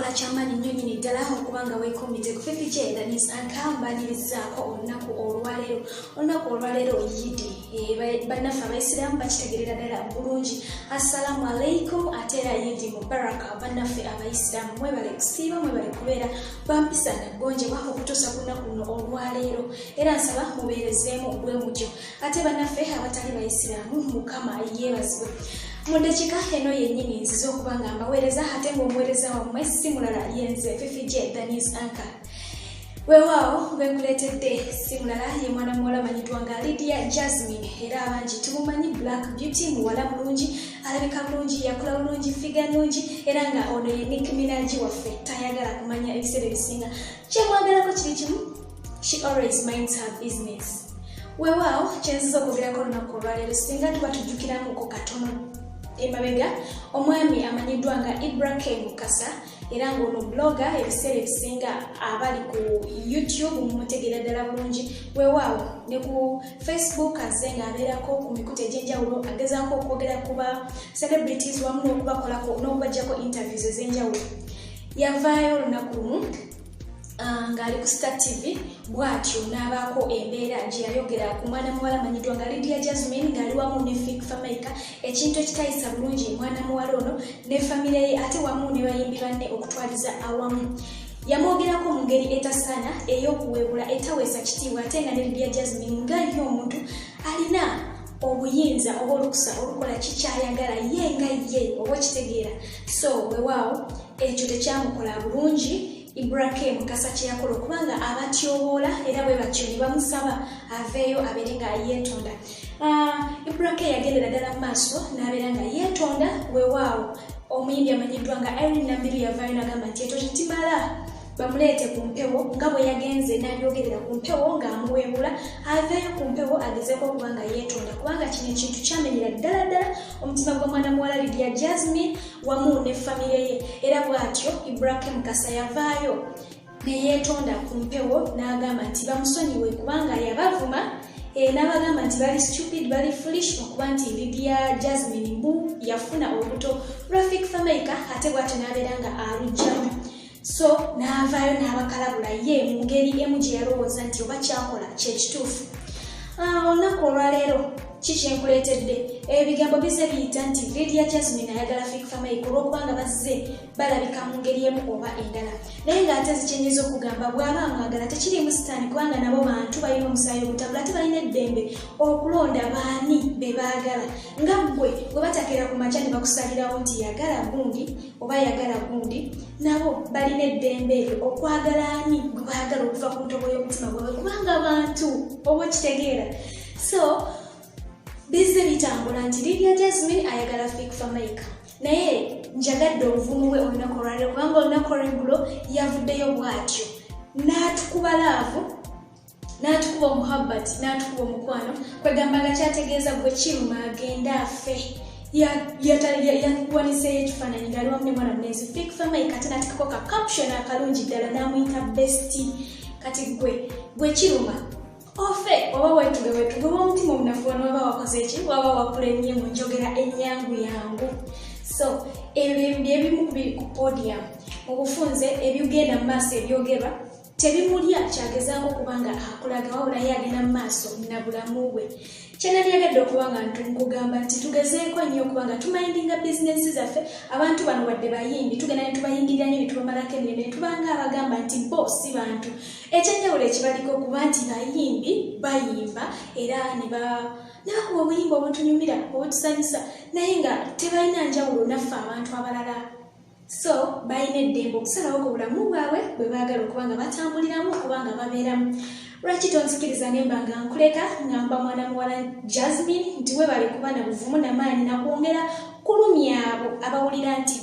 kikola ky'amaanyi nnyo nnyini ddala okubanga weekuumidde ku Fifi J Danice akambanirizaako olunaku olwaleero. Olunaku olwaleero Yidi. Bannaffe abaisiraamu bakitegerera ddala bulungi. Assalamu alaikum ate era Yidi Mubaraka bannaffe abaisiraamu. Mwebale kusiiba, mwebale kubeera bampisa naggonjebwa okutuusa ku lunaku luno olwaleero. Era nsaba mubeerezeemu bwe mutyo. Ate bannaffe abatali baisiraamu Mukama yeebazibwe. Mu ddakiika eno yennyini nziza okuba nga mbaweereza ate ng'omuweereza wammwe si mulala yenze Fifi J Danice Anka. Weewaawo gwe nkuleetedde si mulala ye mwana muwala amanyiddwa nga Lydia Jasmine era abangi tumumanyi Black Beauty, muwala mulungi, alabika bulungi, yakula bulungi, figa nnungi era nga ono ye Nicki Minaj waffe tayagala kumanya ebiseera ebisinga. Kyemwagalako kiri kimu, she always minds her business. Weewaawo kyenziza okwogerako olunaku olwaleero singa tuba tujjukiramuko katono emabega omwami amanyiddwa nga Ibrahim Mukasa era ng'ono blogger ebiseera ebisinga abali ku YouTube mumutegeera ddala bulungi. Weewaawo ne ku Facebook azze ng'abeerako ku mikutu egy'enjawulo agezaako okwogera ku ba celebrities wamu n'okubakolako n'okubaggyako interviews ez'enjawulo. Yavaayo olunaku lumu ng'ali ku Star TV bw'atyo n'abaako embeera gye yayogera ku mwana muwala amanyiddwa nga Lydia Jasmine ng'ali wamu ne Fik Fameka, ekintu ekitayisa bulungi mwana muwala ono ne famire ye ate wamu ne bayimbi banne okutwaliza awamu. Yamwogerako mu ngeri etasaana ey'okuweebula etaweesa kitiibwa ate nga ne Lydia Jasmine nga ye omuntu alina obuyinza oba olukusa olukola kikyayagala ye nga ye oba kitegeera. So weewaawo ekyo tekyamukola bulungi Ibrahim Mukasa kye yakola okubanga abatyoboola era bwe batyo ne bamusaba aveeyo abeere nga yeetonda. Ibrahim yagendera ddala mu maaso n'abeera nga yeetonda. Weewaawo omuyimbi amanyiddwa nga Irene Nambiru yavaayo n'agamba nti ekyo tekimala, bamuleete ku mpewo nga bwe yagenze n'abyogerera ku mpewo ng'amuweebula aveeyo ku mpewo agezeeko okuba nga yeetonda kubanga kino ekintu kyamenyera ddala omutima gwa mwana muwala Lydia Jasmine wamu ne famire ye era bw'atyo Ibrahim Mukasa yavaayo ne yeetonda ku mpewo n'agamba nti bamusonyiwe kubanga yabavuma n'abagamba nti bali stupid, bali foolish okuba nti Lydia Jasmine mbu yafuna olubuto lwa Fik Fameka ate bw'atyo n'abeera nga alugjamu. So n'avaayo n'abakalabula ye mu ngeri emu gye yalowooza nti oba kyakola kyekituufu. Olunaku olwaleero kikyenkuleetedde ebigambo bize biyita nti Lydia Jasmine ayagala Fik Fameka olw'okubanga bazze balabika mu ngeri emu oba endala, naye ng'ate zikyenyiza okugamba bw'aba amwagala tekiriimu sitaani kubanga nabo bantu balina omusaayi ogutabula ate balina eddembe okulonda baani be baagala. Nga ggwe bwe batakera ku makya ne bakusalirawo nti yagala gundi oba yagala gundi, nabo balina eddembe eryo okwagala ani gwe baagala okuva ku ntobo y'omutima gwabwe kubanga abantu oba okitegeera. So bizze bitambula nti Lydia Jasmine ayagala Fik Fameka, naye njagadde obuvumu bwe olunaku olwaleero kubanga olunaku olw'eggulo yavuddeyo bw'atyo n'atukuba laavu, n'atukuba omuhabbati, n'atukuba omukwano kwegamba nga kyategeeza gwe kiruma agenda afe. Yakuwaniseeyo ekifaananyi ng'ali wamu ne mwana mulenzi Fik Fameka ate n'atikako ka caption akalungi ddala n'amuyita bestie. Kati gwe kiruma ofe oba weetuge oba omutima omunafu wano waba wakoze eki waba wakulennye mu njogera ennyangu yangu. So ebyo byebimu ku podium mu bufunze ebyogenda mu maaso ebyogerwa tebimulya kyagezaako kubanga akulaga wabula ye agenda mu maaso na bulamu bwe. Kyenali yagadde okuba nga nkugamba nti tugezeeko nnyo okuba nga tumayindinga bizinensi zaffe. Abantu bano wadde bayimbi tugenda ne tubayingirira nnyo ne tubamalako emirembe ne tubanga abagamba nti bo si bantu. Ekyenjawulo ekibaliko okuba nti bayimbi bayimba era ne bakuba obuyimba obutunyumira obutusanyusa naye nga tebalina njawulo naffe abantu abalala. So balina eddembe okusalawo ku bulamu bwabwe bwe baagala okuba nga batambuliramu okuba nga babeeramu. Lwaki tonzikiriza ne mba nga nkuleka ngamba mwana muwala Jasmine nti weebale kuba na buvumu n'amaanyi nakwongera kulumya abo abawulira nti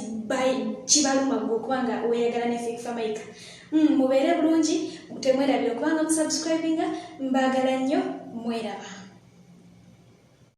kibaluma gwe okuba nga weeyagala ne Fik Fameka. Mubeere bulungi, temwerabira okuba nga musubscribinga, mbaagala nnyo, mweraba.